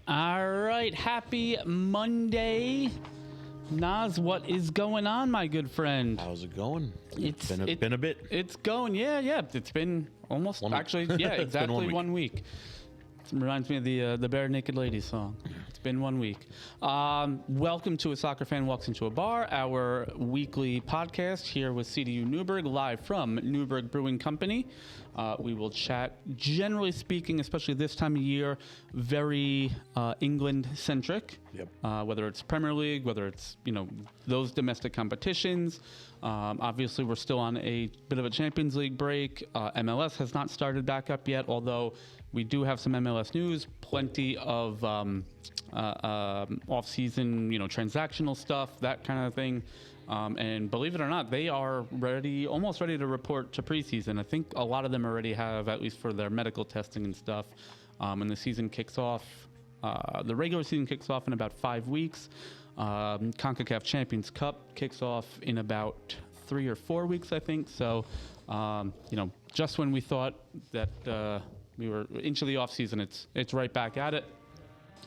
All right, happy Monday. Naz, what is going on, my good friend? How's it going? It's been a bit. It's going, yeah. It's been almost, exactly 1 week. It reminds me of the Bare Naked Ladies song. It's been 1 week. Welcome to A Soccer Fan Walks Into a Bar, our weekly podcast here with CDU Newburgh, live from Newburgh Brewing Company. We will chat, generally speaking, especially this time of year, very England-centric. Yep. Whether it's Premier League, whether it's, those domestic competitions. Obviously, we're still on a bit of a Champions League break. MLS has not started back up yet, although we do have some MLS news, plenty of off-season, transactional stuff, that kind of thing. And believe it or not, they are almost ready to report to preseason. I think a lot of them already have, at least for their medical testing and stuff. And the season kicks off, the regular season kicks off in about 5 weeks. CONCACAF Champions Cup kicks off in about 3 or 4 weeks, I think. So, just when we thought that we were into the off season, it's right back at it.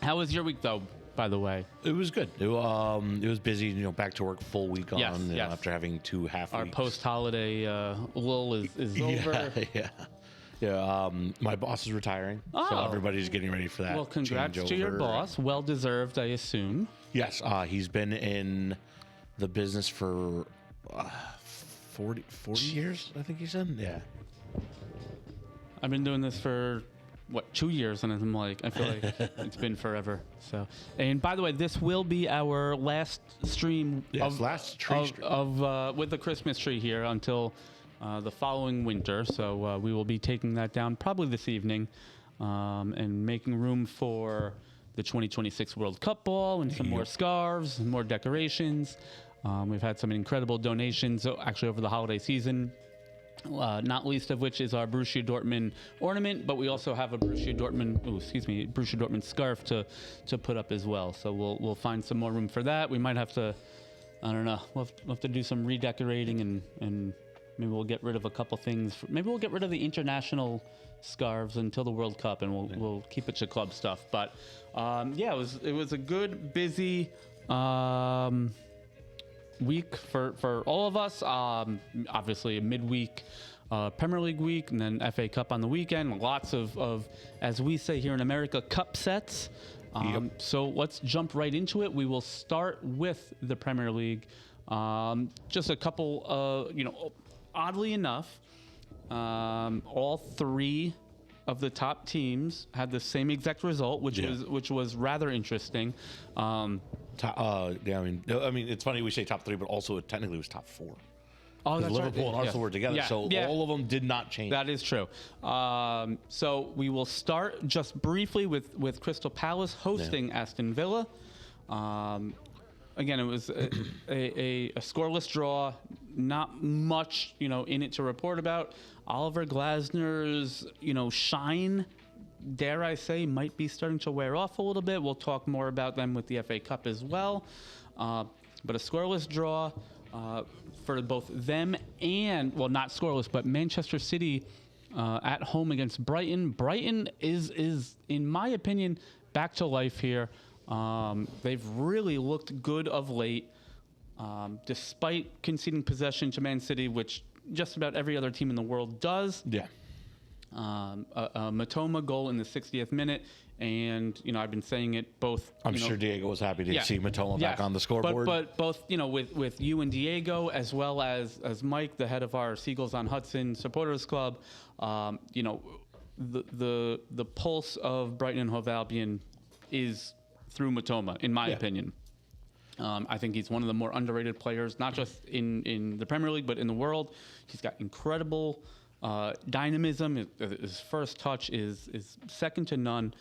How was your week, though? By the way, it was good. It was busy. Back to work full week on. Yes. After having 2 half our weeks. post-holiday lull is over. Yeah. My boss is retiring, so everybody's getting ready for that. Well, congrats to your boss. Well deserved, I assume. Yes, he's been in the business for 40 years, I think he said. Yeah. I've been doing this for 2 years, and I'm like, I feel like it's been forever. So, and by the way, this will be our last stream stream with the Christmas tree here until the following winter. So we will be taking that down probably this evening, and making room for the 2026 World Cup ball and some more scarves and more decorations. We've had some incredible donations actually over the holiday season. Not least of which is our Borussia Dortmund ornament, but we also have a Borussia Dortmund scarf to put up as well. So we'll find some more room for that. We might have to, I don't know, we'll have to do some redecorating and maybe we'll get rid of a couple things. Maybe we'll get rid of the international scarves until the World Cup, and we'll keep it to club stuff. But it was a good, busy week for all of us. Obviously a midweek Premier League week, and then FA Cup on the weekend. Lots of as we say here in America, cup sets. So let's jump right into it. We will start with the Premier League. Just a couple oddly enough, all 3 of the top teams had the same exact result, which was rather interesting. I mean, it's funny we say top 3, but also it technically was top 4. Oh, that's Liverpool right. and Arsenal were together, so all of them did not change. That is true. So we will start just briefly with Crystal Palace hosting Aston Villa. Again, it was a scoreless draw. Not much, in it to report about. Oliver Glasner's, shine, dare I say, might be starting to wear off a little bit. We'll talk more about them with the FA Cup as well. But a scoreless draw for both them and, well, not scoreless, but Manchester City at home against Brighton. Brighton is, in my opinion, back to life here. They've really looked good of late, despite conceding possession to Man City, which just about every other team in the world does. Yeah. A Matoma goal in the 60th minute, and I've been saying it both. I'm sure Diego was happy to see Matoma back on the scoreboard. But both with you and Diego, as well as Mike, the head of our Seagulls on Hudson Supporters Club, the pulse of Brighton and Hove Albion is through Matoma, in my opinion. I think he's one of the more underrated players, not just in the Premier League, but in the world. He's got incredible dynamism. His first touch is second to none.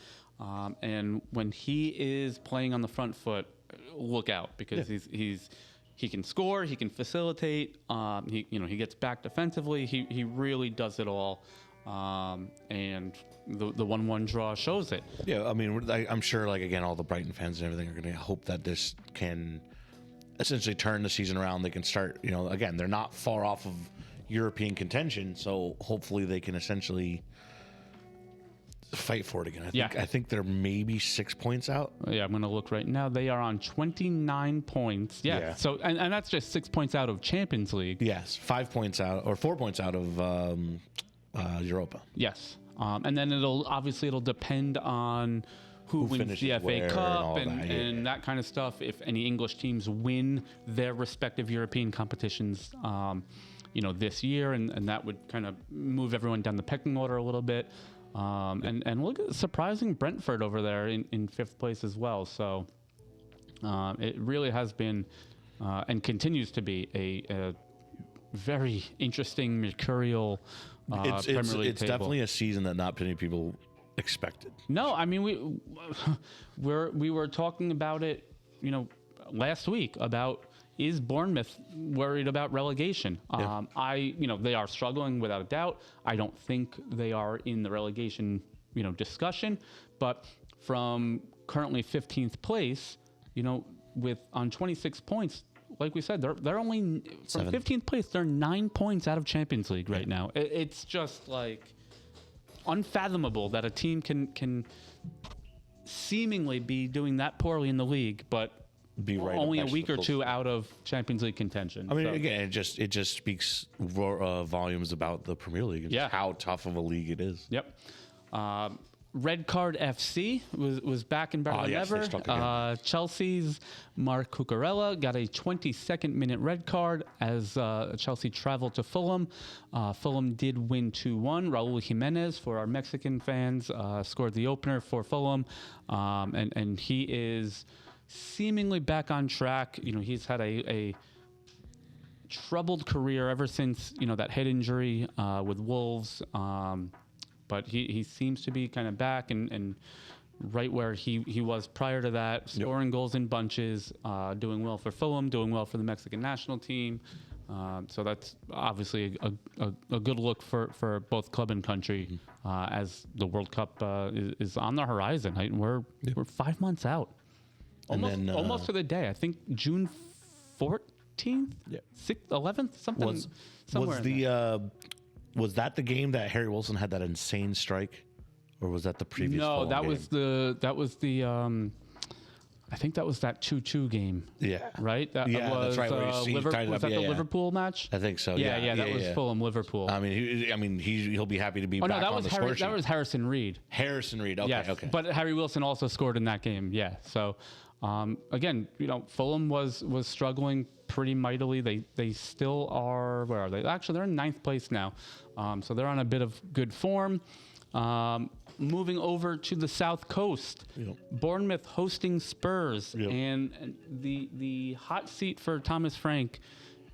And when he is playing on the front foot, look out, because he can score, he can facilitate, he gets back defensively. He really does it all. And the 1-1 draw shows it. Yeah, I mean, I'm sure, again, all the Brighton fans and everything are going to hope that this can essentially turn the season around. They can start, again, they're not far off of European contention, so hopefully they can essentially fight for it again. Yeah. I think they're maybe 6 points out. Yeah, I'm going to look right now. They are on 29 points. Yeah. Yeah. So, and that's just 6 points out of Champions League. Yes, 5 points out or 4 points out of Europa. Yes. And then it'll depend on who wins finishes the FA where and Cup all and, that, yeah. and that kind of stuff. If any English teams win their respective European competitions, this year, and that would kind of move everyone down the pecking order a little bit. And look at surprising Brentford over there in fifth place as well. So it really has been and continues to be a very interesting mercurial Premier League It's table. definitely a season that not many people expected. No, I mean we were talking about it, last week about is Bournemouth worried about relegation? Yeah. They are struggling without a doubt. I don't think they are in the relegation, discussion, but from currently 15th place, on 26 points, like we said, they're only from 15th place. They're 9 points out of Champions League right now. It's just like unfathomable that a team can seemingly be doing that poorly in the league, but Be right only a next week to or the two out of Champions League contention. I mean, So, again, it just speaks volumes about the Premier League and Yeah. how tough of a league it is. Yep. Red Card FC was back in better than yes, they ever. struck again. Chelsea's Mark Cucurella got a 22nd minute red card as Chelsea traveled to Fulham. Fulham did win 2-1. Raul Jimenez, for our Mexican fans, scored the opener for Fulham. And he is seemingly back on track. He's had a troubled career ever since, that head injury with Wolves. But he seems to be kind of back and right where he was prior to that, scoring goals in bunches, doing well for Fulham, doing well for the Mexican national team. So that's obviously a good look for both club and country as the World Cup is on the horizon. We're 5 months out. Almost to the day. I think June 14th, 6th, 11th, something. Somewhere Was that the game that Harry Wilson had that insane strike, or was that the previous? No, Fulham that game? was the. I think that was that 2-2 game. Yeah. Right. That Yeah, was, that's right, where he Liverpool, tied it was up. that Yeah, the yeah. Liverpool match? I think so. Yeah, that was Fulham Liverpool. I mean, he'll be happy to be back that on was the score sheet. That was Harrison Reed. Harrison Reed. Okay, Yes, okay. but Harry Wilson also scored in that game. Yeah. So, again, Fulham was struggling pretty mightily. They still are. Where are they? Actually, they're in 9th place now. So they're on a bit of good form. Moving over to the South Coast, Bournemouth hosting Spurs, and the hot seat for Thomas Frank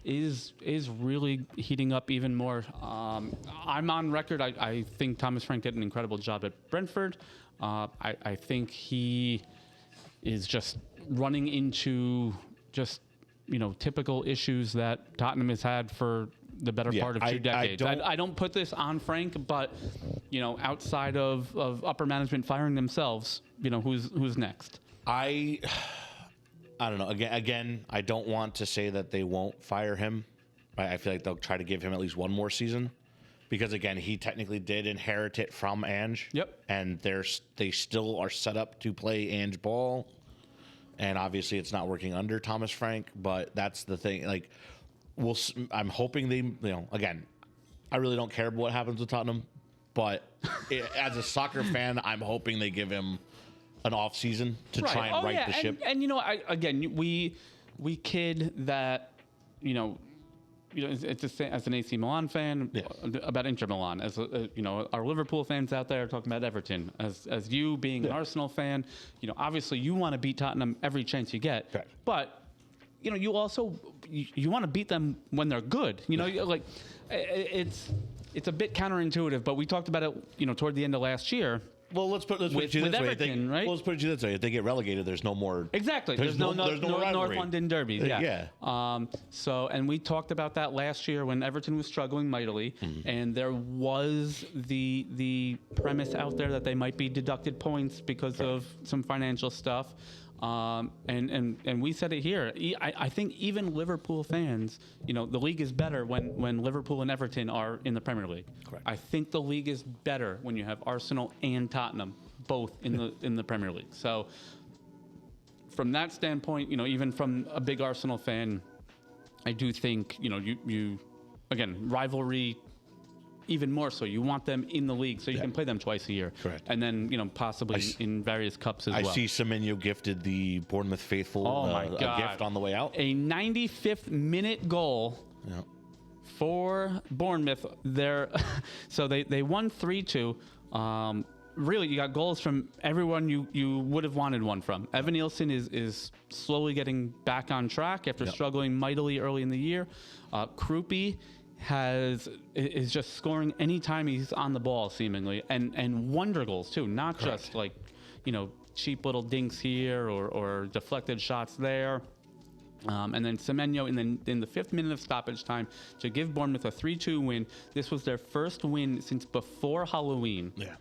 is really heating up even more. I'm on record. I think Thomas Frank did an incredible job at Brentford. I think he is just running into typical issues that Tottenham has had for the better part of 2 decades. I don't put this on Frank, but outside of upper management firing themselves, who's next? I don't know. Again, I don't want to say that they won't fire him. I feel like they'll try to give him at least one more season, because again, he technically did inherit it from Ange. Yep. And they still are set up to play Ange ball, and obviously it's not working under Thomas Frank. But that's the thing. Like, I'm hoping they. Again, I really don't care what happens with Tottenham, but as a soccer fan, I'm hoping they give him an off season to try and right the ship. And we kid that it's as an AC Milan fan about Inter Milan, as our Liverpool fans out there talking about Everton, as you being an Arsenal fan, obviously you want to beat Tottenham every chance you get, Right. but you also you want to beat them when they're good. Like it's a bit counterintuitive, but we talked about it toward the end of last year. Well, let's put it with this way. Everton, right? Well, let's put it this way. If they get relegated, there's no more. Exactly. There's no North rivalry. London derby. Yeah. Yeah. So, and we talked about that last year when Everton was struggling mightily, and there was the premise out there that they might be deducted points because of some financial stuff. And we said it here. I think even Liverpool fans, the league is better when Liverpool and Everton are in the Premier League. Correct. I think the league is better when you have Arsenal and Tottenham both in the Premier League. So from that standpoint, even from a big Arsenal fan, I do think, you again, rivalry, even more so. You want them in the league so you can play them twice a year. Correct. And then, possibly in various cups as I well. see Semenyo gifted the Bournemouth faithful my a God. gift on the way out. A 95th minute goal Yeah. for Bournemouth. So they won 3-2. Really, you got goals from everyone you would have wanted one from. Evan Nielsen is slowly getting back on track after struggling mightily early in the year. Krupi is just scoring anytime he's on the ball, seemingly, and wonder goals too, not just like cheap little dinks here or deflected shots there. And then Semenyo in the 5th minute of stoppage time to give Bournemouth a 3-2 win. This was their first win since before Halloween. Yeah.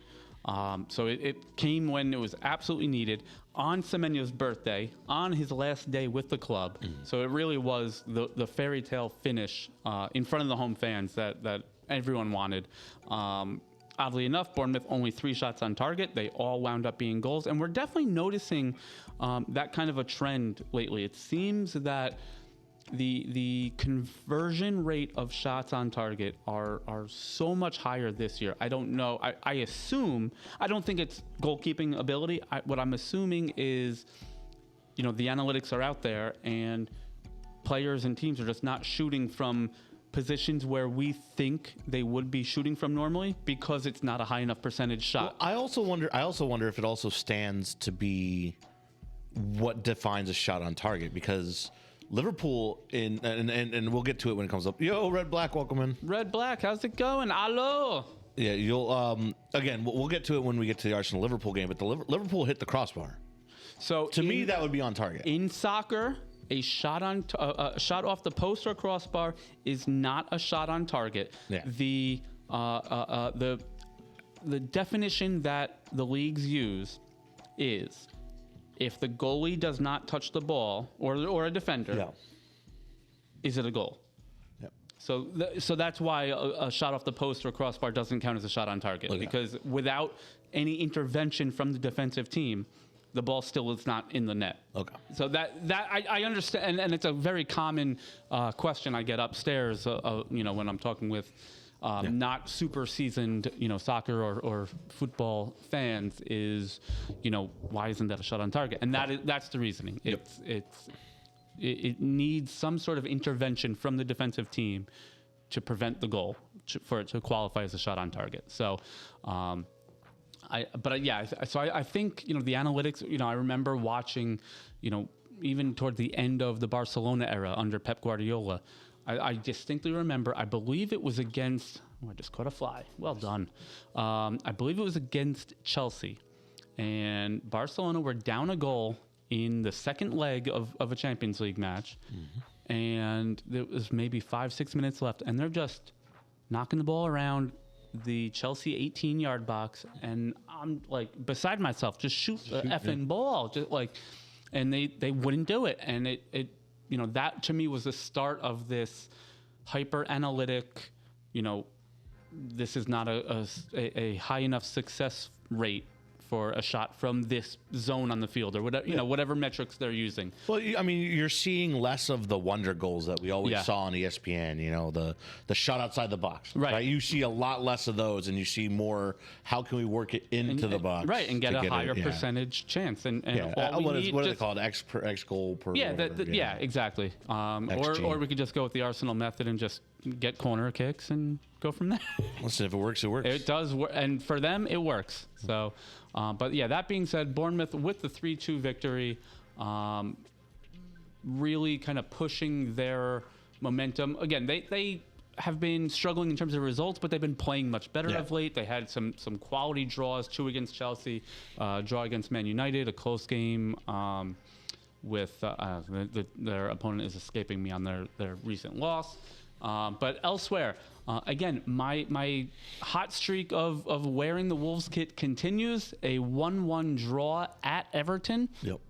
So it came when it was absolutely needed on Semenyo's birthday, on his last day with the club. So it really was the fairy tale finish in front of the home fans that everyone wanted. Oddly enough, Bournemouth only 3 shots on target. They all wound up being goals. And we're definitely noticing that kind of a trend lately. It seems that the conversion rate of shots on target are so much higher this year. I don't know. I assume, I don't think it's goalkeeping ability. What I'm assuming is, the analytics are out there and players and teams are just not shooting from positions where we think they would be shooting from normally because it's not a high enough percentage shot. Well, I also wonder if it also stands to be what defines a shot on target, because Liverpool and we'll get to it when it comes up. Yo, Red Black, welcome in. Red Black, how's it going? Hello. Yeah, you'll again. We'll get to it when we get to the Arsenal Liverpool game. But the Liverpool hit the crossbar. So To me, that would be on target. in soccer, a shot shot off the post or crossbar is not a shot on target. Yeah. The definition that the leagues use is if the goalie does not touch the ball or a defender, Yeah. is it a goal? Yep. So that's why a shot off the post or crossbar doesn't count as a shot on target, Okay. because without any intervention from the defensive team, the ball still is not in the net. Okay. So that I understand, and it's a very common question I get upstairs, when I'm talking with not super seasoned, soccer or football fans is, why isn't that a shot on target? And that's the reasoning. Yep. It needs some sort of intervention from the defensive team to prevent the goal for it to qualify as a shot on target. So, I think, the analytics, I remember watching, even toward the end of the Barcelona era under Pep Guardiola, I distinctly remember, I believe it was against, I just caught a fly. Well done. I believe it was against Chelsea. And Barcelona were down a goal in the second leg of a Champions League match. Mm-hmm. And there was maybe 5-6 minutes left. And they're just knocking the ball around the Chelsea 18-yard box. And I'm like beside myself, just shoot the effing ball. Just and they wouldn't do it. And it that to me was the start of this hyper analytic, this is not a high enough success rate for a shot from this zone on the field or whatever, whatever metrics they're using. Well, I mean, you're seeing less of the wonder goals that we always saw on ESPN, the shot outside the box. Right. You see a lot less of those, and you see more, how can we work it into the box? Right, and get a higher it, percentage chance. And what all we is need what are they called? X goal per. Yeah, whatever, yeah, exactly. Or we could just go with the Arsenal method and just get corner kicks and go from there. Listen, if it works, it works. It does work, and for them, it works. So, but yeah, that being said, Bournemouth with the 3-2 victory, really kind of pushing their momentum. Again, they have been struggling in terms of results, but they've been playing much better of late. They had some quality draws, 2 against Chelsea, draw against Man United, a close game with their opponent is escaping me on their recent loss. But elsewhere, again, my hot streak of wearing the Wolves kit continues. A 1-1 draw at Everton. Yep.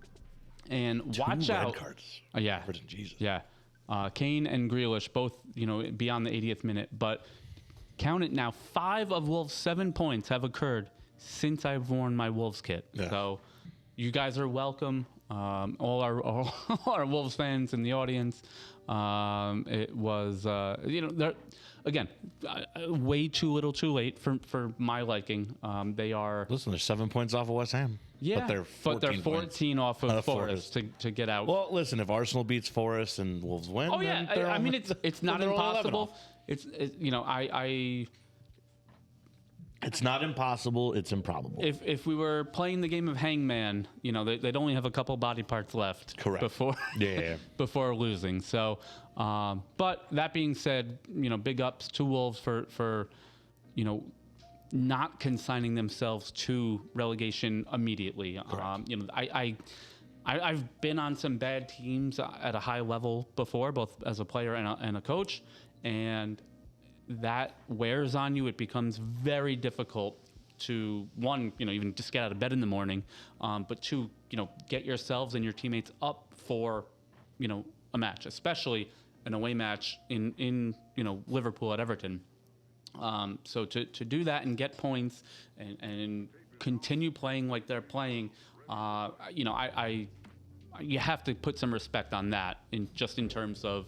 And watch Two out. red cards. Yeah. Jesus. Yeah. Kane and Grealish both, beyond the 80th minute. But count it now. 5 of Wolves' 7 points have occurred since I've worn my Wolves kit. Yeah. So you guys are welcome. All our Wolves fans in the audience. It was, again, way too little too late for my liking. They are... Listen, they're 7 points off of West Ham. Yeah, but they're 14 off of Forest to get out. Well, listen, if Arsenal beats Forest and Wolves win, Oh yeah, then I mean it's not they're all 11 impossible. off. It's not impossible. It's improbable. If we were playing the game of Hangman, they'd only have a couple body parts left. Correct. Before Yeah. before losing. So, but that being said, big ups to Wolves for not consigning themselves to relegation immediately. I've been on some bad teams at a high level before, both as a player and a coach, and that wears on you. It becomes very difficult to, one, even just get out of bed in the morning, but two, get yourselves and your teammates up for, a match, especially an away match in Liverpool at Everton. So to do that and get points and continue playing like they're playing, you have to put some respect on that in terms of,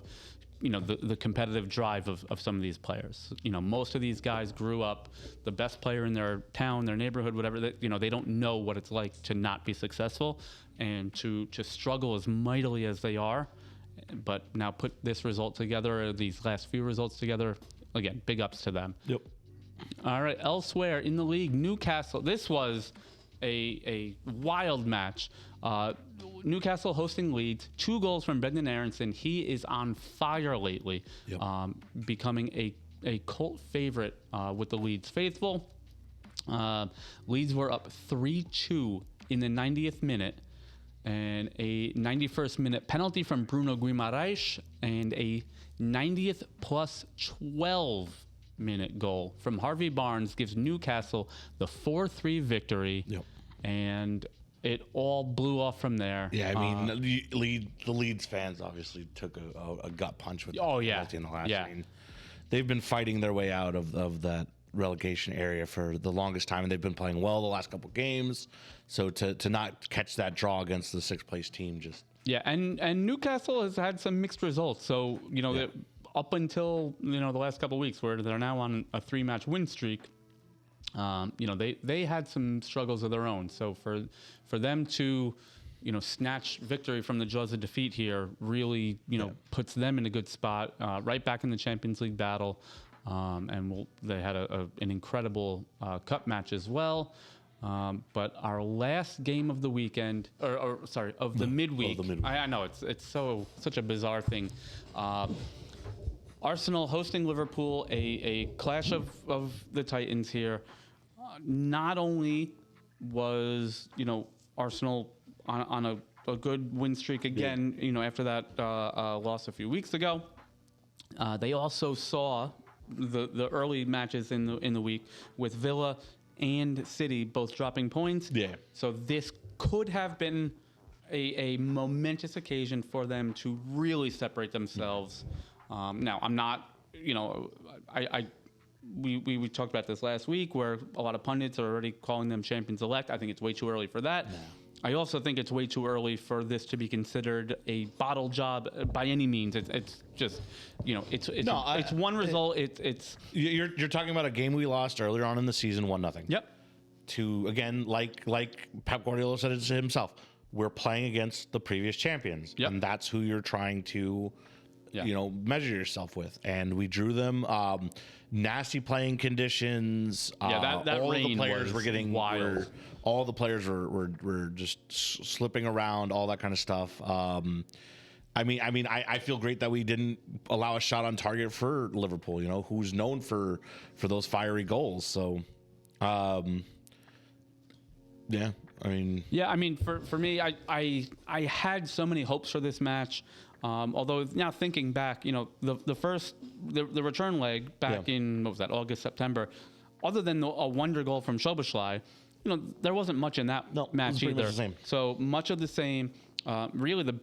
the competitive drive of some of these players. Most of these guys grew up the best player in their town, their neighborhood, whatever. They don't know what it's like to not be successful and to struggle as mightily as they are. But now put this result together, these last few results together. Again, big ups to them. Yep. All right, elsewhere in the league, Newcastle. This was a wild match. Newcastle hosting Leeds. 2 goals from Brendan Aronson. He is on fire lately, Yep. Becoming a cult favorite with the Leeds faithful. Leeds were up 3-2 in the 90th minute. And a 91st minute penalty from Bruno Guimaraes and a 90th plus 12 minute goal from Harvey Barnes gives Newcastle the 4-3 victory. Yep. And it all blew off from there. Yeah, I mean, the Leeds fans obviously took a gut punch with Oh, the yeah. penalty in the last. Yeah. I mean, they've been fighting their way out of that relegation area for the longest time, and they've been playing well the last couple games. So to not catch that draw against the 6th place team, just Yeah, and Newcastle has had some mixed results. So, up until, the last couple of weeks where they're now on a 3-match win streak, they had some struggles of their own. So for them to, snatch victory from the jaws of defeat here really, puts them in a good spot, right back in the Champions League battle. They had an incredible cup match as well. But our last game of the weekend, of the midweek. I know it's such a bizarre thing. Arsenal hosting Liverpool, a clash of the Titans here. Not only was Arsenal on a good win streak again, after that loss a few weeks ago, they also saw the early matches in the week with Villa and City both dropping points. Yeah. So this could have been a momentous occasion for them to really separate themselves. Now, I'm not, we talked about this last week where a lot of pundits are already calling them champions-elect. I think it's way too early for that. No. I also think it's way too early for this to be considered a bottle job by any means. It's just, it's one result. You're talking about a game we lost earlier on in the season, 1-0. Yep. To, again, like Pep Guardiola said it to himself, we're playing against the previous champions. Yep. And that's who you're trying to, measure yourself with. And we drew them. Nasty playing conditions. That all rain the players were getting wild. All the players were just slipping around, all that kind of stuff. I feel great that we didn't allow a shot on target for Liverpool, who's known for those fiery goals. So, yeah, for me, I had so many hopes for this match. Although now thinking back, the return leg back in, what was that, August, September, other than a wonder goal from Szoboszlai, there wasn't much in that match either. The same. So much of the same. Really, the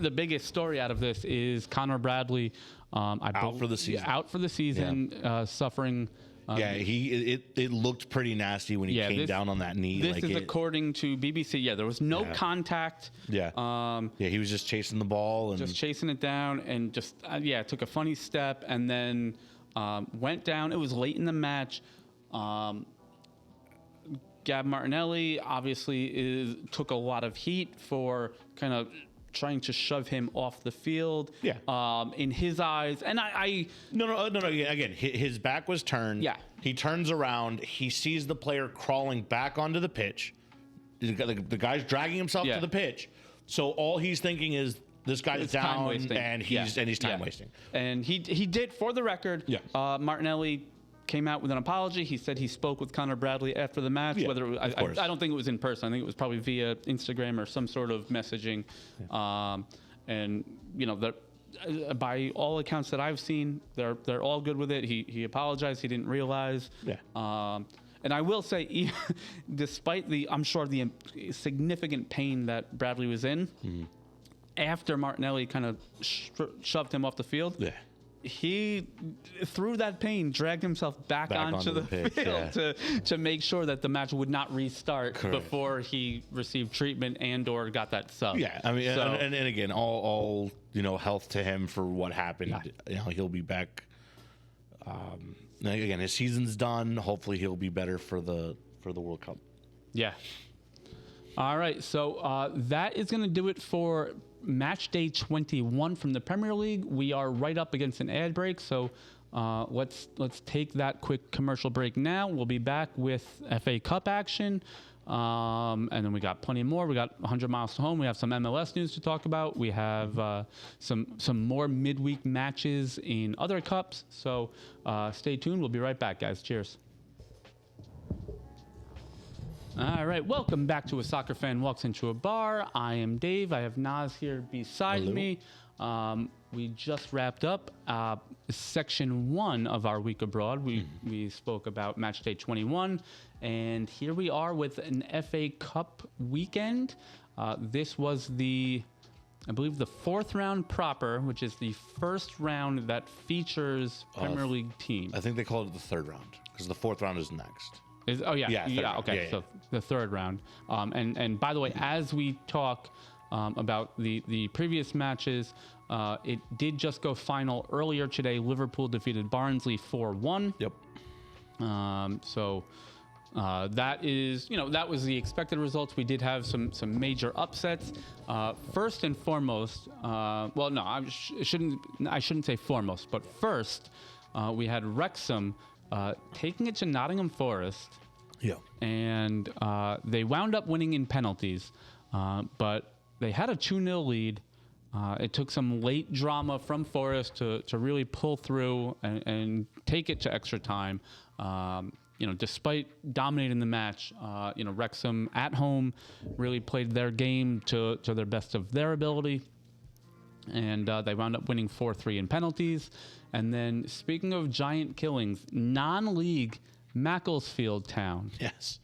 the biggest story out of this is Connor Bradley Out for the season. Out for the season, suffering. It looked pretty nasty when he came down on that knee. This is according to BBC. Yeah, there was no contact. Yeah. He was just chasing the ball and just chasing it down, and just took a funny step and then went down. It was late in the match. Gab Martinelli obviously took a lot of heat for kind of trying to shove him off the field. Yeah. In his eyes, and No. Again, his back was turned. Yeah. He turns around. He sees the player crawling back onto the pitch. The guy's dragging himself to the pitch. So all he's thinking is this guy's down and he's time wasting. And he did, for the record. Yes. Martinelli came out with an apology. He said he spoke with Connor Bradley after the match. Yeah, whether it was, I don't think it was in person. I think it was probably via Instagram or some sort of messaging. Yeah. And by all accounts that I've seen, they're all good with it. He apologized. He didn't realize. Yeah. And I will say, despite I'm sure the significant pain that Bradley was in, after Martinelli kind of shoved him off the field. Yeah. He, through that pain, dragged himself back onto the field to make sure that the match would not restart before he received treatment and/or got that sub. Yeah, I mean, and again, all health to him for what happened. Yeah. He'll be back. Again, his season's done. Hopefully, he'll be better for the World Cup. Yeah. All right, so that is going to do it for match day 21 from the Premier League. We are right up against an ad break, so let's take that quick commercial break now. We'll be back with FA Cup action, and then we got plenty more. We got 100 miles to home. We have some MLS news to talk about. We have some more midweek matches in other cups. So stay tuned. We'll be right back, guys. Cheers. All right, welcome back to A Soccer Fan Walks Into a Bar. I am Dave. I have Naz here beside me. We just wrapped up section 1 of our week abroad. We spoke about match day 21, and here we are with an FA Cup weekend. This was I believe the 4th round proper, which is the first round that features Premier League teams. I think they call it the 3rd round because the 4th round is next. Okay. So the 3rd round. And by the way, as we talk about the previous matches, it did just go final earlier today. Liverpool defeated Barnsley 4-1. Yep. So that is, that was the expected results. We did have some major upsets. First and foremost, I shouldn't say foremost, but first, we had Wrexham taking it to Nottingham Forest. Yeah. And they wound up winning in penalties, but they had a 2-0 lead. It took some late drama from Forest to really pull through and take it to extra time. Despite dominating the match, Wrexham at home really played their game to their best of their ability. And they wound up winning 4-3 in penalties. And then, speaking of giant killings, non-league Macclesfield Town. Yes.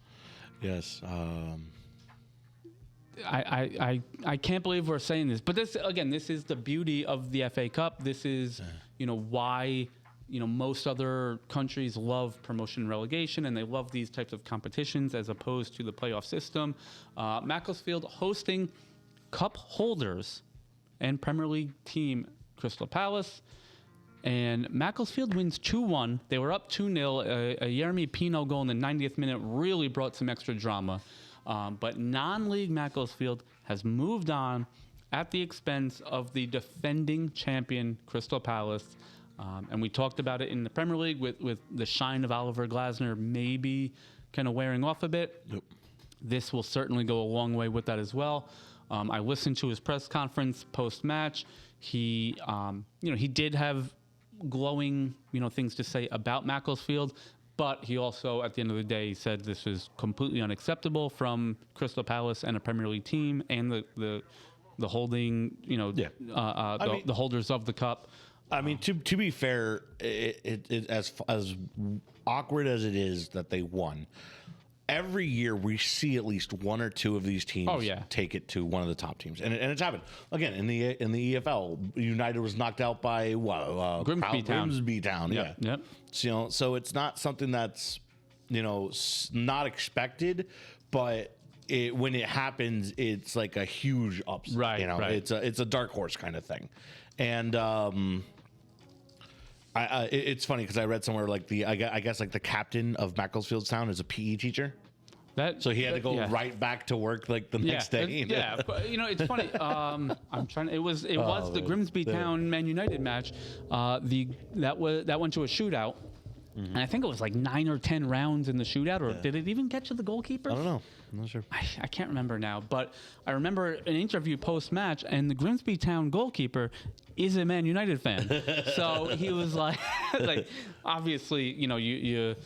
I can't believe we're saying this, but this is the beauty of the FA Cup. This is, why, most other countries love promotion and relegation, and they love these types of competitions as opposed to the playoff system. Macclesfield hosting cup holders and Premier League team Crystal Palace. And Macclesfield wins 2-1. They were up 2-0. A Jeremy Pino goal in the 90th minute really brought some extra drama. But non-league Macclesfield has moved on at the expense of the defending champion Crystal Palace. And we talked about it in the Premier League with the shine of Oliver Glasner maybe kind of wearing off a bit. Yep. This will certainly go a long way with that as well. I listened to his press conference post-match. He did have glowing, things to say about Macclesfield, but he also, at the end of the day, said this was completely unacceptable from Crystal Palace and a Premier League team and the holding, the holders of the cup. I mean, to be fair, it as awkward as it is that they won, every year we see at least one or two of these teams take it to one of the top teams, and it's happened again in the EFL. United was knocked out by Grimsby Town. Yep. Yeah. So, so it's not something that's not expected, but when it happens, it's like a huge upset. Right. Right. It's a dark horse kind of thing, and it's funny because I read somewhere like I guess like the captain of Macclesfield Town is a PE teacher. So he had to go right back to work like the next day. Yeah, but, it's funny. I'm trying. It was the Grimsby Town Man United match. That went to a shootout. And I think it was like 9 or 10 rounds in the shootout, or did it even get to the goalkeeper? I don't know. I'm not sure. I can't remember now, but I remember an interview post-match, and the Grimsby Town goalkeeper is a Man United fan. So he was like, obviously, you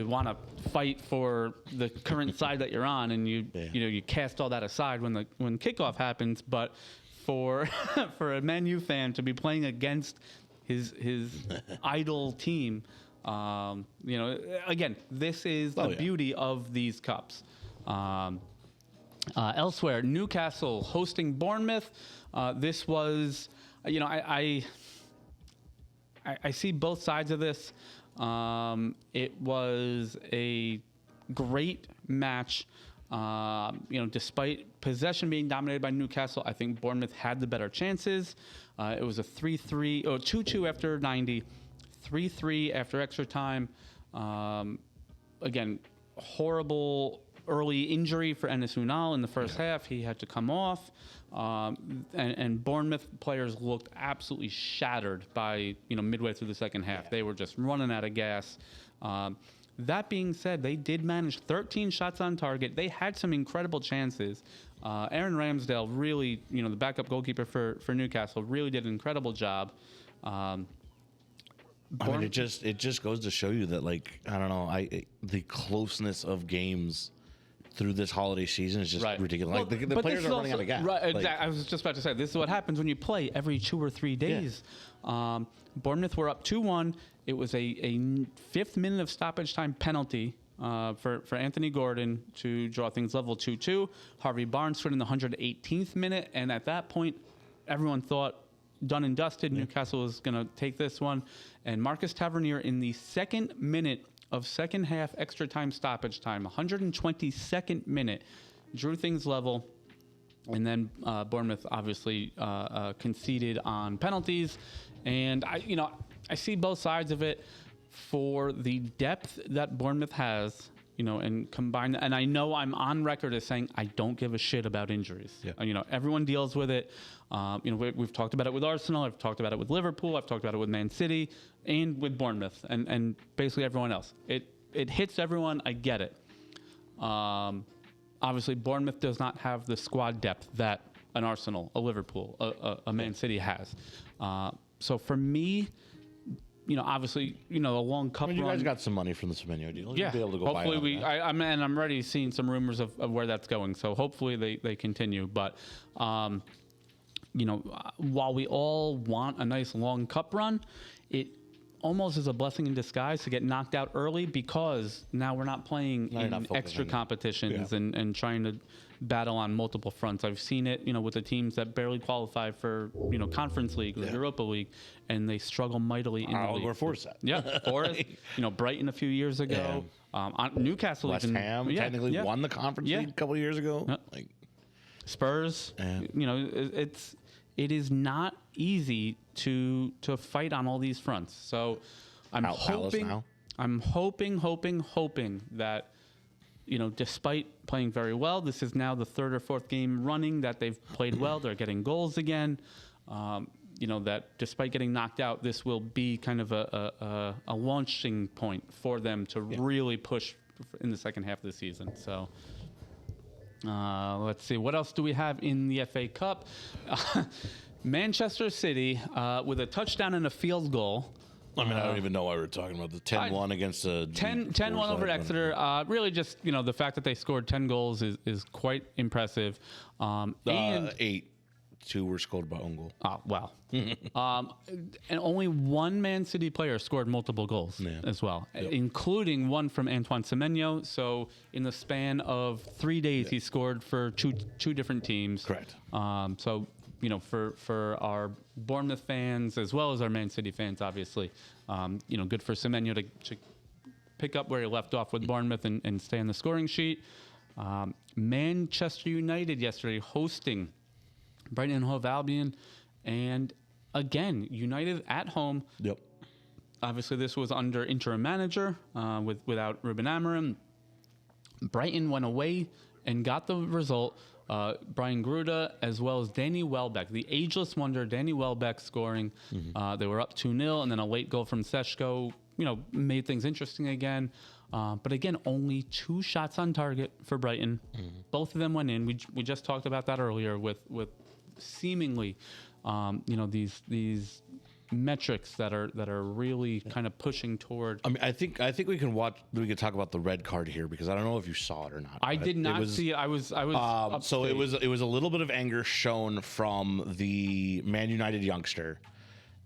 want to fight for the current side that you're on, and you cast all that aside when kickoff happens. But for a Man U fan to be playing against his idol team, again, this is the beauty of these cups. Elsewhere, Newcastle hosting Bournemouth. This was, I see both sides of this. It was a great match. Despite possession being dominated by Newcastle, I think Bournemouth had the better chances. It was a 2-2 after 90, 3-3 after extra time. Again, horrible early injury for Enes Unal in the first half. He had to come off. And Bournemouth players looked absolutely shattered by midway through the second half. They were just running out of gas. That being said, they did manage 13 shots on target. They had some incredible chances. Aaron Ramsdale really, the backup goalkeeper for Newcastle, really did an incredible job. It just goes to show you that, like, I don't know, the closeness of games through this holiday season is just ridiculous. Well, like the players are running out of gas. Right, exactly. I was just about to say, this is what happens when you play every 2 or 3 days. Yeah. Bournemouth were up 2-1. It was a fifth minute of stoppage time penalty for Anthony Gordon to draw things level 2-2. Harvey Barnes scored in the 118th minute, and at that point, everyone thought done and dusted. Yeah. Newcastle was going to take this one. And Marcus Tavernier in the second minute of second half extra time stoppage time, 122nd minute, drew things level. And then Bournemouth obviously conceded on penalties. And I see both sides of it. For the depth that Bournemouth has, and combine, and I know I'm on record as saying I don't give a shit about injuries. Yeah. Everyone deals with it. We've talked about it with Arsenal. I've talked about it with Liverpool. I've talked about it with Man City and with Bournemouth and basically everyone else. It hits everyone. I get it. Obviously, Bournemouth does not have the squad depth that an Arsenal, a Liverpool, a Man City has. So for me, obviously, a long cup run. You guys got some money from the Semenyo deal. You'll be able to go hopefully buy I'm already seeing some rumors of where that's going. So hopefully they continue. But, while we all want a nice long cup run, it almost is a blessing in disguise to get knocked out early because now we're not playing in extra competitions and trying to battle on multiple fronts. I've seen it, with the teams that barely qualify for, Conference League or Europa League, and they struggle mightily in the league. We're Forest. Yeah, Forest. Brighton a few years ago. Newcastle. West Ham technically won the Conference League a couple of years ago. Yeah. Like Spurs. It is not easy to fight on all these fronts. So I'm hoping that, despite playing very well, this is now the third or fourth game running that they've played well. They're getting goals again. That despite getting knocked out, this will be kind of a launching point for them to really push in the second half of the season. So let's see. What else do we have in the FA Cup? Manchester City with a touchdown and a field goal. I don't even know why we're talking about the 10-1 against the 10-1 over Exeter. Really just, the fact that they scored 10 goals is quite impressive. 8 2 were scored by own goal. Oh, wow. And only one Man City player scored multiple goals as well, including one from Antoine Semenyo. So in the span of 3 days, he scored for two different teams. Correct. So, for our Bournemouth fans as well as our Man City fans, obviously, good for Semenyo to pick up where he left off with Bournemouth and stay on the scoring sheet. Manchester United yesterday hosting Brighton and Hove Albion, and again, United at home. Yep. Obviously, this was under interim manager without Ruben Amorim. Brighton went away and got the result. Brian Gruda as well as Danny Welbeck, the ageless wonder, Danny Welbeck scoring. They were up 2-0, and then a late goal from Seshko, made things interesting again. But again, only 2 shots on target for Brighton. Both of them went in. We just talked about that earlier with seemingly, these metrics that are really kind of pushing toward. I mean, I think we can talk about the red card here because I don't know if you saw it or not. I did not see it. I was so it was a little bit of anger shown from the Man United youngster,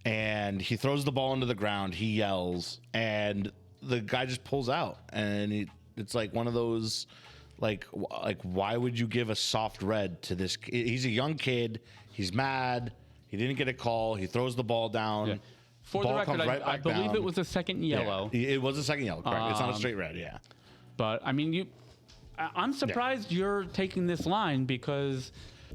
and he throws the ball into the ground. He yells, and the guy just pulls out, and it's like one of those. Like, why would you give a soft red to this? He's a young kid. He's mad. He didn't get a call. He throws the ball down. Yeah. For ball the record, I believe down. it was a second yellow. Yeah, it was a second yellow. Correct. It's not a straight red. Yeah. But I mean, I'm surprised you're taking this line because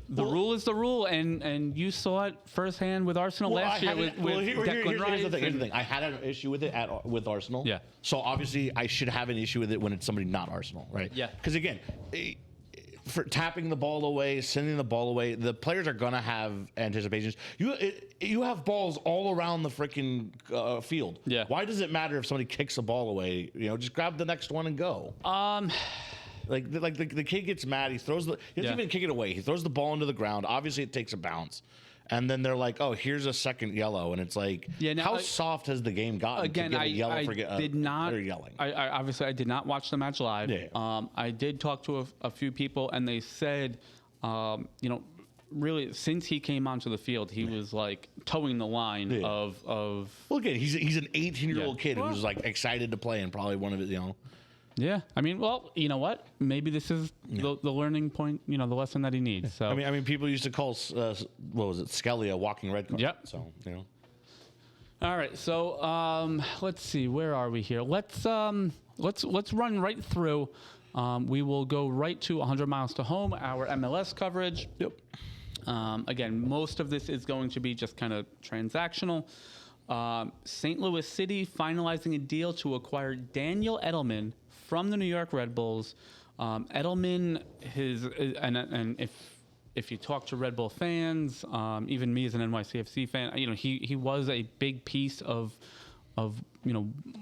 the rule is the rule, and you saw it firsthand with Arsenal last year with Declan Rice. Here's the thing. I had an issue with it with Arsenal. Yeah. So obviously, I should have an issue with it when it's somebody not Arsenal, right? Yeah. Because again, for tapping the ball away, sending the ball away, the players are gonna have anticipations. You have balls all around the freaking field. Yeah. Why does it matter if somebody kicks a ball away? Just grab the next one and go. Like the kid gets mad. He doesn't even kick it away. He throws the ball into the ground. Obviously, it takes a bounce. And then they're like, "Oh, here's a second yellow," and it's like, how soft has the game gotten? Again, to get a yellow I did not. yelling. I obviously did not watch the match live. Yeah. I did talk to a few people, and they said, really, since he came onto the field, he was like towing the line of. Well, again, he's an 18-year-old kid who's like excited to play and probably one of his, Yeah, I mean, well, you know what? Maybe this is the learning point, the lesson that he needs. So, I mean, people used to call what was it, Skelly a walking red card. Yep. So All right, so let's see, where are we here? Let's run right through. We will go right to 100 miles to home, our MLS coverage. Yep. Again, most of this is going to be just kind of transactional. St. Louis City finalizing a deal to acquire Daniel Edelman from the New York Red Bulls. Edelman, and if you talk to Red Bull fans, even me as an NYCFC fan, he was a big piece of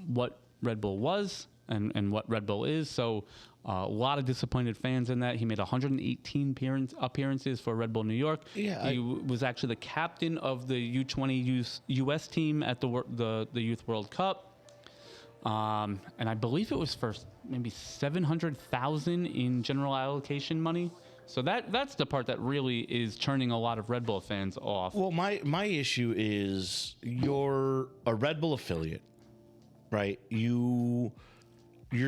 what Red Bull was and what Red Bull is. So a lot of disappointed fans in that. He made 118 appearances for Red Bull New York. Yeah, he was actually the captain of the U20 U.S. team at the Youth World Cup. And I believe it was for maybe $700,000 in general allocation money. So that's the part that really is turning a lot of Red Bull fans off. Well, my issue is you're a Red Bull affiliate, right? You're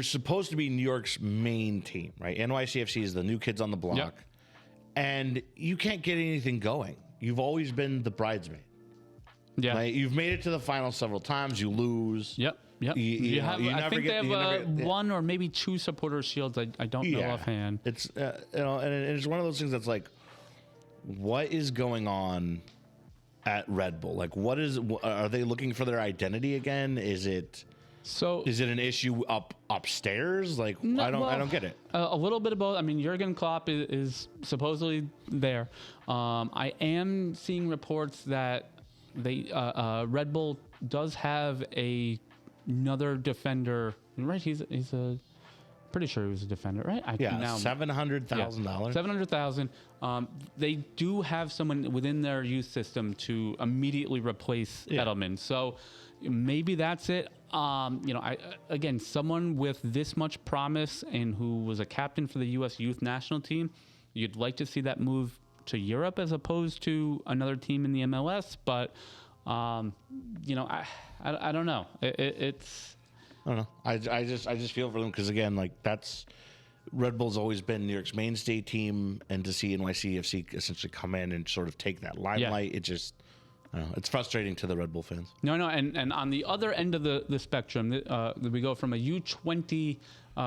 supposed to be New York's main team, right? NYCFC is the new kids on the block. Yep. And you can't get anything going. You've always been the bridesmaid. Yeah. Right? You've made it to the final several times. You lose. Yep. I think they have one or maybe 2 supporter shields. I don't know offhand. It's and it's one of those things that's like, what is going on at Red Bull? Like, are they looking for their identity again? Is it an issue upstairs? Like, no, I don't get it. A little bit of both. I mean, Jurgen Klopp is supposedly there. I am seeing reports that Red Bull does have another defender. Right? He's a pretty sure he was a defender, right? $700,000. $700,000. They do have someone within their youth system to immediately replace Edelman. So maybe that's it. Again, someone with this much promise and who was a captain for the U.S. youth national team, you'd like to see that move to Europe as opposed to another team in the MLS. But you know, I don't know. It's I don't know. I just feel for them because again, like that's Red Bull's always been New York's mainstay team, and to see NYCFC essentially come in and sort of take that limelight, it just, I don't know, it's frustrating to the Red Bull fans. no, and on the other end of the spectrum, we go from a U20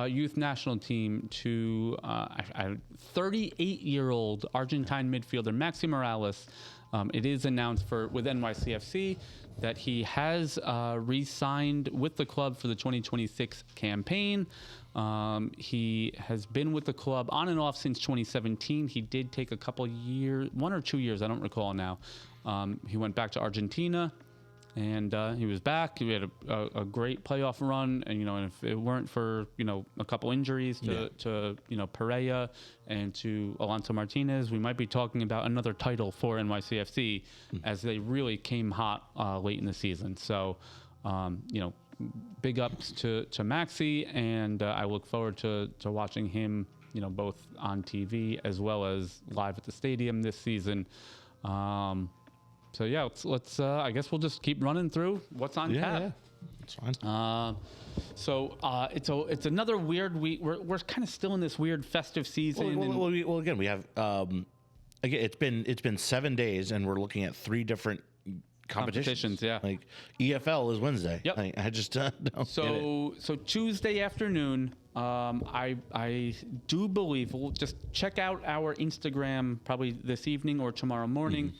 youth national team to a 38-year-old Argentine midfielder Maxi Morales. It is announced with NYCFC that he has re-signed with the club for the 2026 campaign. He has been with the club on and off since 2017. He did take a couple years, 1 or 2 years, I don't recall now. He went back to Argentina, and he was back. He had a great playoff run, and and if it weren't for a couple injuries to Pereira and to Alonso Martinez, we might be talking about another title for NYCFC as they really came hot late in the season. So, big ups to Maxi, and I look forward to watching him, both on TV as well as live at the stadium this season. So yeah, let's I guess we'll just keep running through what's on tap. Yeah, that's fine. It's another weird week. We're kind of still in this weird festive season. Well, again, we have again, it's been 7 days, and we're looking at 3 different competitions. Yeah, like EFL is Wednesday. Yep. Like, I just don't get it. So Tuesday afternoon, I do believe we'll just check out our Instagram probably this evening or tomorrow morning.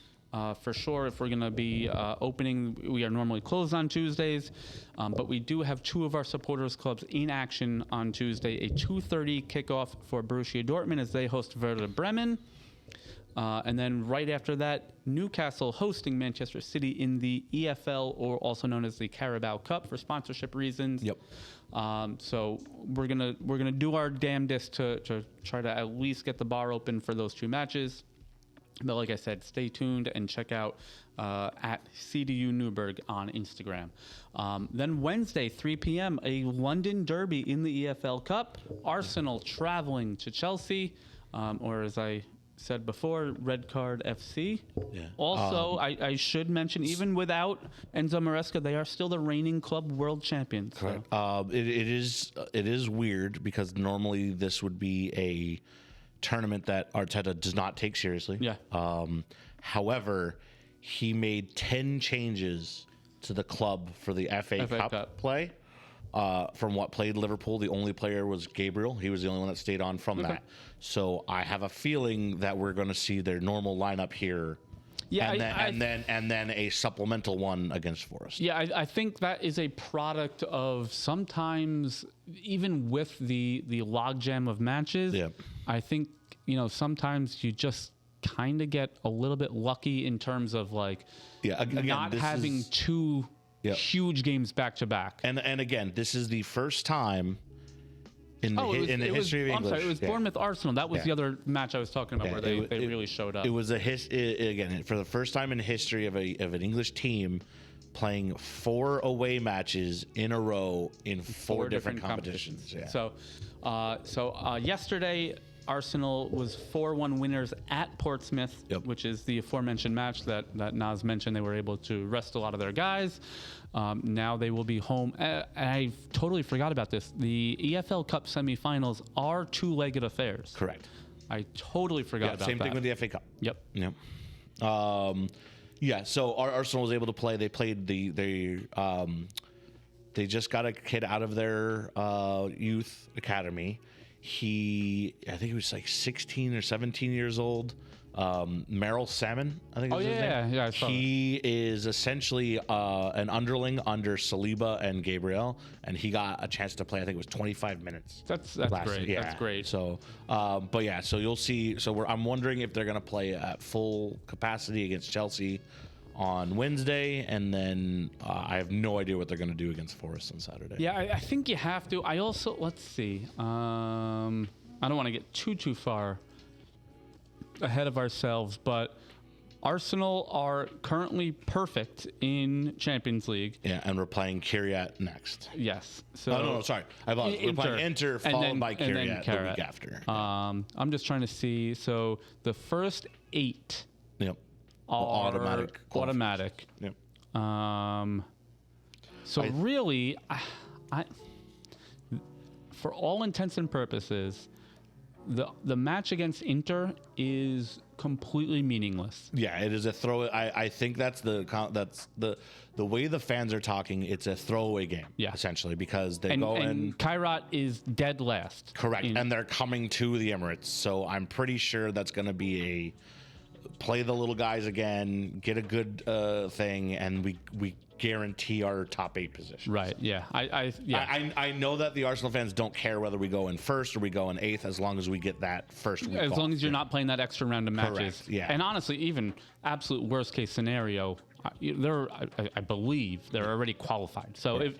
For sure, if we're going to be opening, we are normally closed on Tuesdays, but we do have 2 of our supporters clubs in action on Tuesday, a 2:30 kickoff for Borussia Dortmund as they host Werder Bremen. And then right after that, Newcastle hosting Manchester City in the EFL, or also known as the Carabao Cup for sponsorship reasons. Yep. So we're gonna do our damnedest to try to at least get the bar open for those 2 matches. But like I said, stay tuned and check out at CDU Newburgh on Instagram. Then Wednesday, 3 p.m., a London derby in the EFL Cup. Arsenal traveling to Chelsea, or as I said before, Red Card FC. Yeah. Also, I should mention, even without Enzo Maresca, they are still the reigning club world champions. Correct. So. It is weird because normally this would be a tournament that Arteta does not take seriously. Yeah. However, he made 10 changes to the club for the FA Cup play. From what played Liverpool, the only player was Gabriel. He was the only one that stayed on from that. So I have a feeling that we're going to see their normal lineup here. Yeah, and then a supplemental one against Forest. Yeah, I think that is a product of sometimes, even with the logjam of matches, I think, sometimes you just kind of get a little bit lucky in terms of not having 2 huge games back to back. And again, this is the first time in the history of English. I'm sorry, it was Bournemouth Arsenal. That was the other match I was talking about where they really showed up. It was again, for the first time in history of an English team playing 4 away matches in a row in 4 different competitions. Yeah. So yesterday, Arsenal was 4-1 winners at Portsmouth, which is the aforementioned match that Naz mentioned. They were able to rest a lot of their guys. Now they will be home. I totally forgot about this. The EFL Cup semifinals are 2-legged affairs. Correct. I totally forgot about that. Same thing with the FA Cup. Yep. So Arsenal was able to play. They played they just got a kid out of their youth academy. I think he was like 16 or 17 years old. Merrill Salmon, I think is his name. Yeah, I saw he is essentially an underling under Saliba and Gabriel, and he got a chance to play. I think it was 25 minutes. That's great. Yeah. That's great. So, so you'll see. So I'm wondering if they're going to play at full capacity against Chelsea on Wednesday, and then I have no idea what they're going to do against Forest on Saturday. Yeah, I think you have to. I also, let's see. I don't want to get too far ahead of ourselves, but Arsenal are currently perfect in Champions League. Yeah, and we're playing Kiryat next. Yes. So No, sorry. We're playing Inter, and followed then- by and then Kiryat the Kiryat. week after. I'm just trying to see. So the first 8 Yep. are Automatic automatic. Yep. So really, I, for all intents and purposes, the match against Inter is completely meaningless. Yeah, it is a throw. I think that's the way the fans are talking. It's a throwaway game, Yeah. essentially, because they And, go and in. Kairat is dead last. Correct, in- and they're coming to the Emirates, so I'm pretty sure that's going to be a play the little guys again, get a good thing, and we guarantee our top 8 position. Right. Yeah. I know that the Arsenal fans don't care whether we go in first or we go in 8th, as long as we get that first week As off. long as you're not playing that extra round of matches. Correct, yeah. And honestly, even absolute worst case scenario, I believe they're already qualified. So if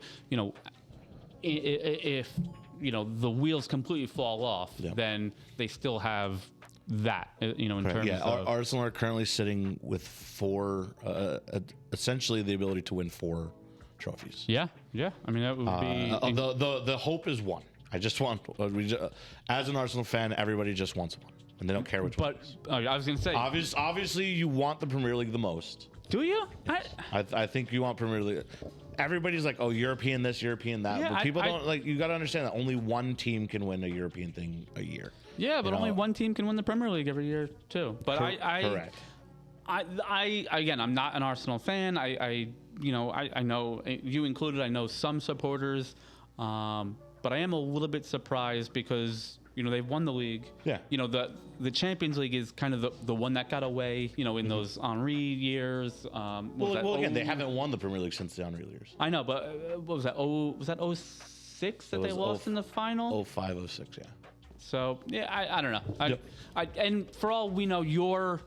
if the wheels completely fall off, Yeah. then they still have that. In Right, terms yeah, of Arsenal are currently sitting with 4, essentially the ability to win 4 trophies. yeah. I mean that would be The hope is 1. I just want, as an Arsenal fan, everybody just wants 1, and they don't care which one. But I was gonna say, Obviously, you want the Premier League the most. do you? I think you want Premier League. Everybody's like, oh, European this, European that. Yeah, but people I- don't like. You got to understand that only one team can win a European thing a year. Yeah, but You only know? one team can win the Premier League every year too. But Correct. I again, I'm not an Arsenal fan. I know you included. I know some supporters, but I am a little bit surprised because they've won the league. Yeah. The Champions League is kind of the one that got away. In those Henry years. Well, again, they haven't won the Premier League since the Henry years. I know, but what was that? Was that 06 that they was lost in the final? 05, 06, yeah. So yeah, I don't know. Yep. And for all we know, your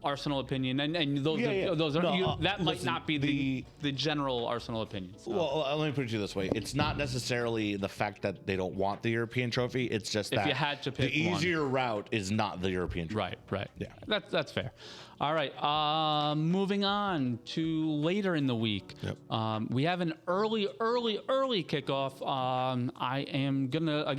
Arsenal opinion and those Yeah. those are No, that might listen, not be the general Arsenal opinion. So. Well, let me put it to you this way: it's not necessarily the fact that they don't want the European trophy. It's just If that you had to pick the one. easier route is not the European trophy. Right. Yeah. That's fair. All right. Moving on to later in the week. Yep. We have an early kickoff. I am gonna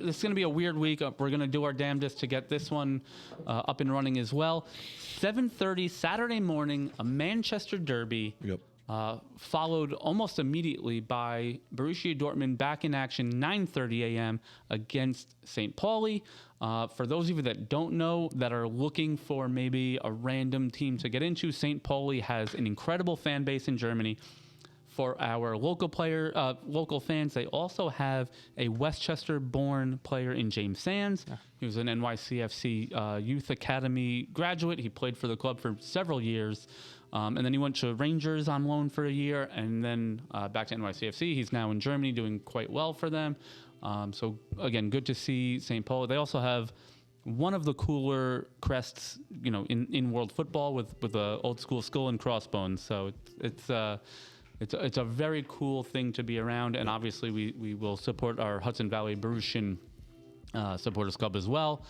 this is gonna be a weird week. We're gonna do our damnedest to get this one up and running as well. 7:30 Saturday morning, a Manchester derby. Yep. Followed almost immediately by Borussia Dortmund back in action 9:30 a.m. against St. Pauli. For those of you that don't know, that are looking for maybe a random team to get into, St. Pauli has an incredible fan base in Germany. For our local fans, they also have a Westchester-born player in James Sands. He was an NYCFC Youth Academy graduate. He played for the club for several years. And then he went to Rangers on loan for a year, and then back to NYCFC. He's now in Germany doing quite well for them. So, again, good to see St. Paul. They also have one of the cooler crests, in world football with the old school skull and crossbones. So it's a very cool thing to be around, and obviously we will support our Hudson Valley Borussia Supporters Club as well.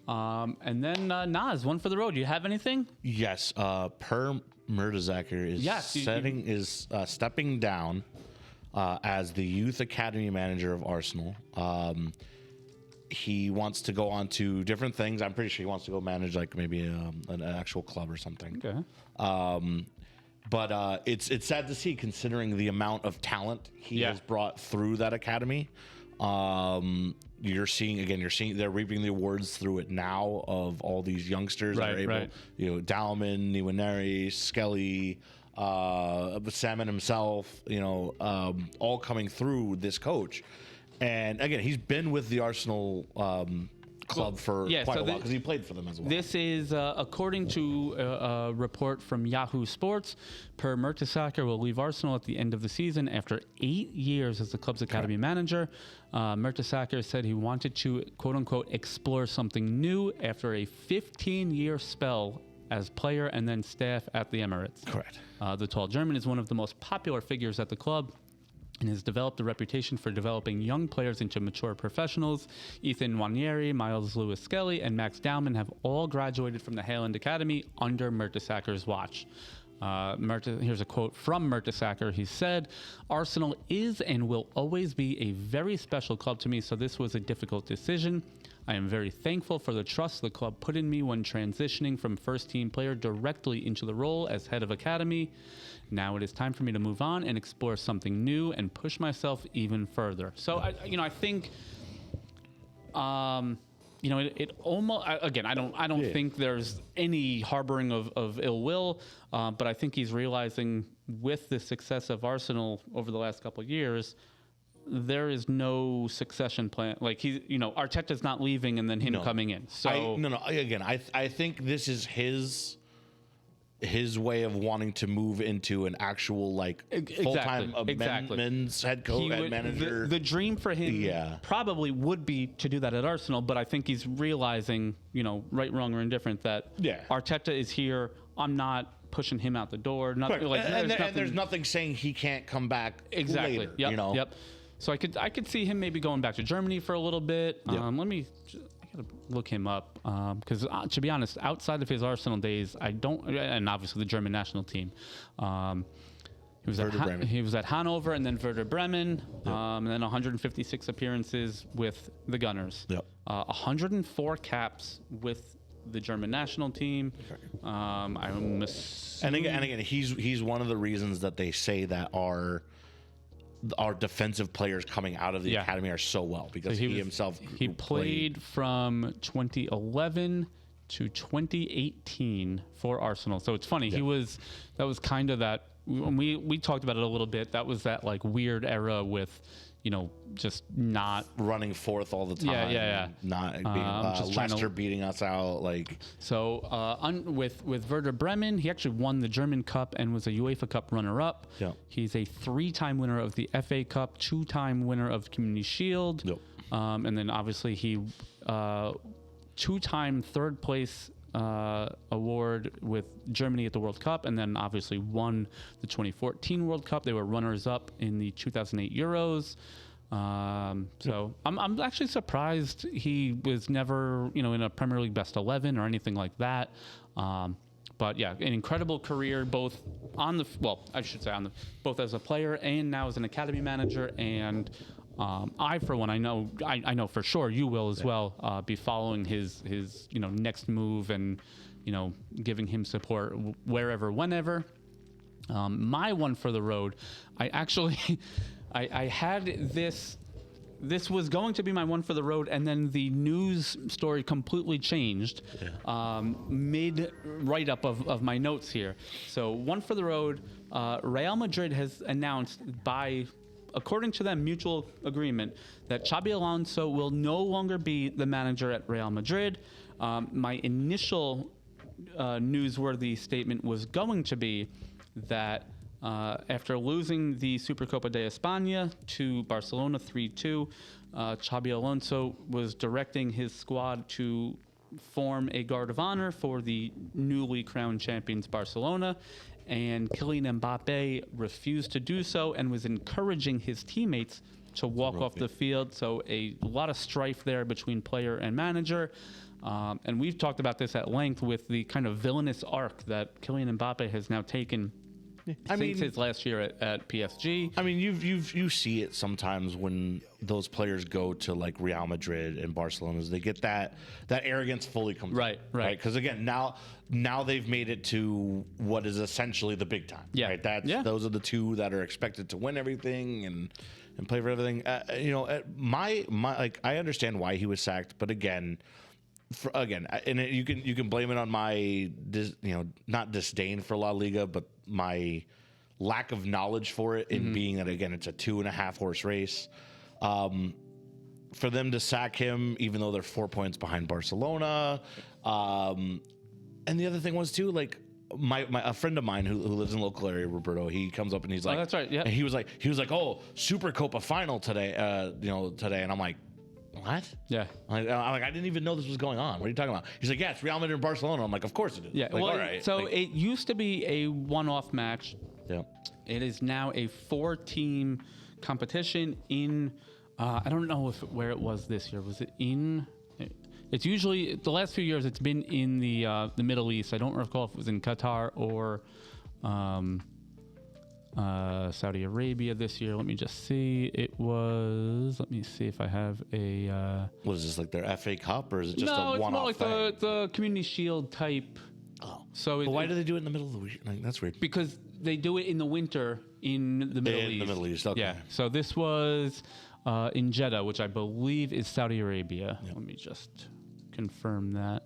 And then Naz, one for the road. Do you have anything? Yes. Per Mertesacker is stepping down as the youth academy manager of Arsenal. He wants to go on to different things. I'm pretty sure he wants to go manage maybe an actual club or something. Okay. But it's sad to see, considering the amount of talent he has brought through that academy. You're seeing they're reaping the awards through it now of all these youngsters that are able, Dalman, Niwaneri, Skelly, Salmon himself, all coming through this coach. And again, he's been with the Arsenal club for quite a while because he played for them as well. This is according to a report from Yahoo Sports. Per Mertesacker will leave Arsenal at the end of the season after 8 years as the club's academy manager. Mertesacker said he wanted to, quote unquote, explore something new after a 15-year spell as player and then staff at the Emirates. Correct. The tall German is one of the most popular figures at the club. and has developed a reputation for developing young players into mature professionals. Ethan Wanieri, Miles Lewis Skelly, and Max Dowman have all graduated from the Haaland Academy under Mertesacker's watch. Here's a quote from Mertesacker. He said, "Arsenal is and will always be a very special club to me, so this was a difficult decision. I am very thankful for the trust the club put in me when transitioning from first-team player directly into the role as head of academy. Now it is time for me to move on and explore something new and push myself even further." So, I think, it almost, again, I don't think there's any harboring of ill will, but I think he's realizing with the success of Arsenal over the last couple of years, there is no succession plan. Like Arteta's not leaving and then him coming in. So Again, I think this is his way of wanting to move into an actual full-time men's head coach and manager. The dream for him probably would be to do that at Arsenal, but I think he's realizing, right, wrong, or indifferent, that Arteta is here. I'm not pushing him out the door. There's nothing saying he can't come back later. Yep. So I could see him maybe going back to Germany for a little bit. I gotta look him up because to be honest, outside of his Arsenal days, I don't, and obviously the German national team. He was at Hanover and then Werder Bremen, and then 156 appearances with the Gunners. 104 caps with the German national team. I'm assuming, and again, he's one of the reasons that they say that our defensive players coming out of the academy are so well, because he played from 2011 to 2018 for Arsenal. So it's funny, that was kind of that, when we talked about it a little bit, that was that weird era with just not running fourth all the time. Not being Leicester beating us out. So with Werder Bremen, he actually won the German Cup and was a UEFA Cup runner-up. He's a 3-time winner of the FA Cup, 2-time winner of Community Shield, and then obviously he 2-time third place award with Germany at the World Cup, and then obviously won the 2014 World Cup. They were runners-up in the 2008 Euros. So I'm actually surprised he was never, in a Premier League best 11 or anything like that. But yeah, an incredible career, both both as a player and now as an academy manager. And I, for one, I know for sure you will as well, be following his next move and giving him support wherever, whenever. My one for the road, I actually I had this was going to be my one for the road, and then the news story completely changed mid write-up of my notes here. So one for the road, Real Madrid has announced according to them, mutual agreement, that Xabi Alonso will no longer be the manager at Real Madrid. My initial newsworthy statement was going to be that after losing the Supercopa de España to Barcelona 3-2, Xabi Alonso was directing his squad to form a guard of honor for the newly crowned champions Barcelona, and Kylian Mbappe refused to do so and was encouraging his teammates to walk off the field. So a lot of strife there between player and manager. And we've talked about this at length with the kind of villainous arc that Kylian Mbappe has now taken since his last year at PSG. I mean, you see it sometimes when those players go to Real Madrid and Barcelona, they get that arrogance fully comes right. Because again, now they've made it to what is essentially the big time. Right? Those are the two that are expected to win everything and play for everything. I understand why he was sacked, but again, you can blame it on my not disdain for La Liga, but my lack of knowledge for it in being that, again, it's a 2.5 horse race. For them to sack him, even though they're 4 points behind Barcelona, and the other thing was too, a friend of mine who lives in the local area, Roberto, he comes up and he's like, "Oh, that's right, yeah." And he was like, "Oh, Super Copa final today, today," and I'm like, what? Yeah. I didn't even know this was going on. What are you talking about? He's like, yeah, it's Real Madrid and Barcelona. I'm like, of course it is. Yeah. All right. So it used to be a one-off match. Yeah. It is now a 4-team competition in. I don't know where it was this year. Was it in? It's usually the last few years. It's been in the Middle East. I don't recall if it was in Qatar or Saudi Arabia this year. Let me just see. It was. Let me see if I have a. What is this, like their FA Cup, or is it just No, a it's more one-off like thing? the Community Shield type. Oh, So but why do they do it in the middle of the week? Like, that's weird. Because they do it in the winter in the Middle East. In the Middle East, okay. Yeah. So this was in Jeddah, which I believe is Saudi Arabia. Yep. Let me just confirm that.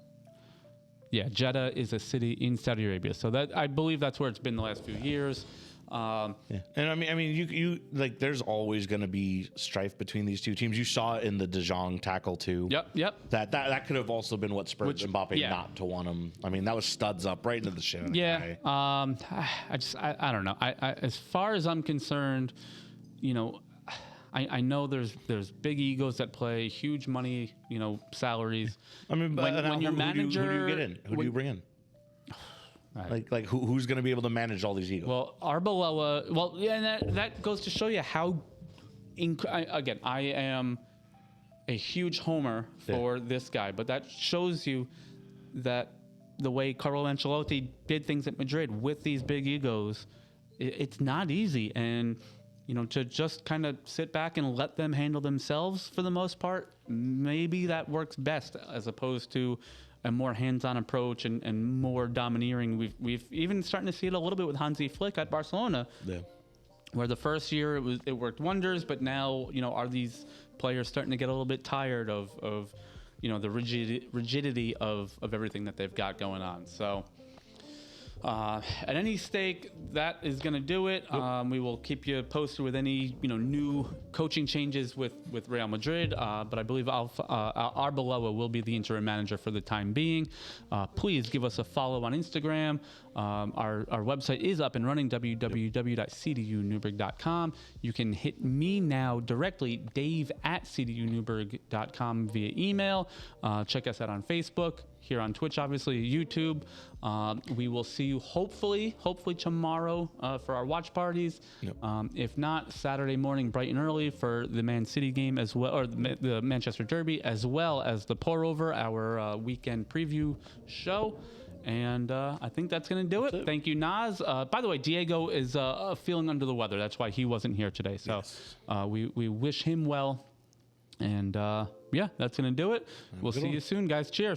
Yeah, Jeddah is a city in Saudi Arabia. So that I believe that's where it's been the last few years. Yeah, and I mean, you like. There's always going to be strife between these two teams. You saw it in the De Jong tackle too. Yep. That could have also been what spurred Mbappe yeah. not to want him. I mean, that was studs up right into the shin. of the Yeah. guy. I don't know. I as far as I'm concerned, you know, I know there's big egos at play, huge money, you know, salaries. I mean, but when your who manager, do you get in? Who do you bring in? Like who's going to be able to manage all these egos? Well, Arbeloa. Well, yeah, and that goes to show you how. Again, I am a huge homer for this guy, but that shows you that the way Carlo Ancelotti did things at Madrid with these big egos, it's not easy, and you know, to just kind of sit back and let them handle themselves for the most part, maybe that works best as opposed to a more hands-on approach and more domineering. We've even starting to see it a little bit with Hansi Flick at Barcelona, where the first year it worked wonders, but now, you know, are these players starting to get a little bit tired of you know, the rigidity of everything that they've got going on. So at any stake, that is going to do it. We will keep you posted with any, you know, new coaching changes with Real Madrid. But I believe Arbeloa will be the interim manager for the time being. Please give us a follow on Instagram. Our website is up and running, www.cdunewburgh.com. You can hit me now directly, dave@cdunewburgh.com via email. Check us out on Facebook, here on Twitch, obviously, YouTube. We will see you hopefully tomorrow for our watch parties. Yep. If not, Saturday morning, bright and early for the Man City game as well, or the Manchester Derby, as well as the Pour Over, our weekend preview show. And I think that's going to do it. Thank you, Naz. By the way, Diego is feeling under the weather. That's why he wasn't here today. So Yes. we wish him well. And yeah, that's going to do it. We'll see you soon, guys. Cheers.